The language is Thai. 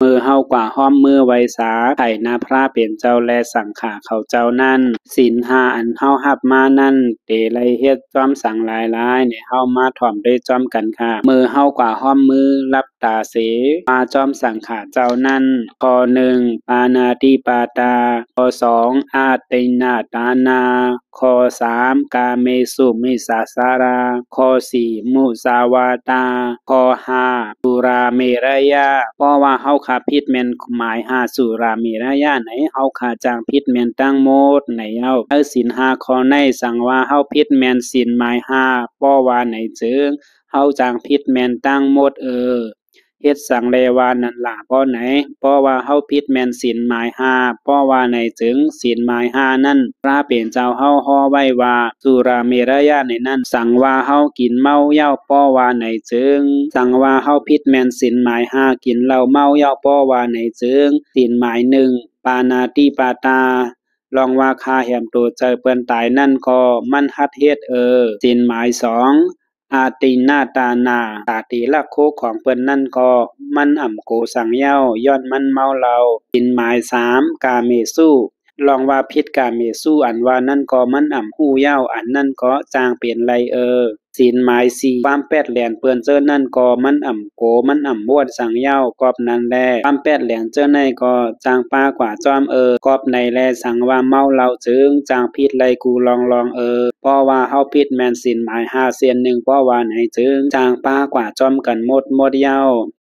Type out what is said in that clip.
มือเฮากว่าห้อมมือไว้สาไผ่นาพระเป็นเจ้าและสังขาเขาเจ้านั่นศีลห้าอันเฮาหับมานั่นเตไลเฮ็ดจ้อมสังหลายๆเนี่ยเฮามาถ่อมด้วยจ้อมกันค่ะมือเฮากว่าห้อมมือรับตาเสมาจ้อมสังขาเจ้านั่นข้อ1ปานาติปาตาข้อ2อาตินนาตานาข้อ3กาเมสุมิสาสาราข้อ4มุสาวาตาข้อ5สุราเมรยะเพราะว่าเฮาขาผิดแม่นหมาย5สุราเมรยะไหนเฮาขาจางผิดแม่นตั้งหมดไหนเอาศีล5ข้อในสั่งว่าเฮาผิดแม่นศีลหมาย5เพราะว่าไหนจึงเฮาจางผิดแม่นตั้งหมดเฮ็ดสังเลวานั่นล่ะเพราะไหนเพราะว่าเฮาผิดแม่นศีลหมาย5เพราะว่าไหนจึงศีลหมาย5นั่นพระเป็นเจ้าเฮาฮ้อไว้ว่าสุราเมรยะในนั้นสั่งว่าเฮากินเมาเหย้าเพราะว่าไหนจึงสั่งว่าเฮาผิดแม่นศีลหมาย5กินเหล้าเมาเหย้าเพราะว่าไหนจึงศีลหมาย1ปานาติปาตาลองว่าค่าแหมโตเจอเปิ้นตายนั่นก็มันหัดเฮ็ดศีลหมาย2อาตินนาตานาตาตีลักโคของเปิ้นนั่นก็มันโกสังเหย้าย้อนมันเมาเหล้าศีลหมาย3กาเมสุลองว่าพิษกาเมสุอันว่านั่นก็มันหู้เหย้าอันนั่นก็จางเป็นไรศีลหมาย4ความแปดแหลนเปิ้นเจอนั่นก็มันโกมันม่วนสังเหย้ากอบนั้นแลความแปดแหลนเจอในก็จางป้ากว่าจอมกอบในแลสังว่าเมาเหล้าจึงจางผิดไรกูลองเพราะว่าเฮาผิดแม่นศีลหมาย5เสียน1เพราะว่าไหนจึงจางป้ากว่าจอมกันหมดเหย้า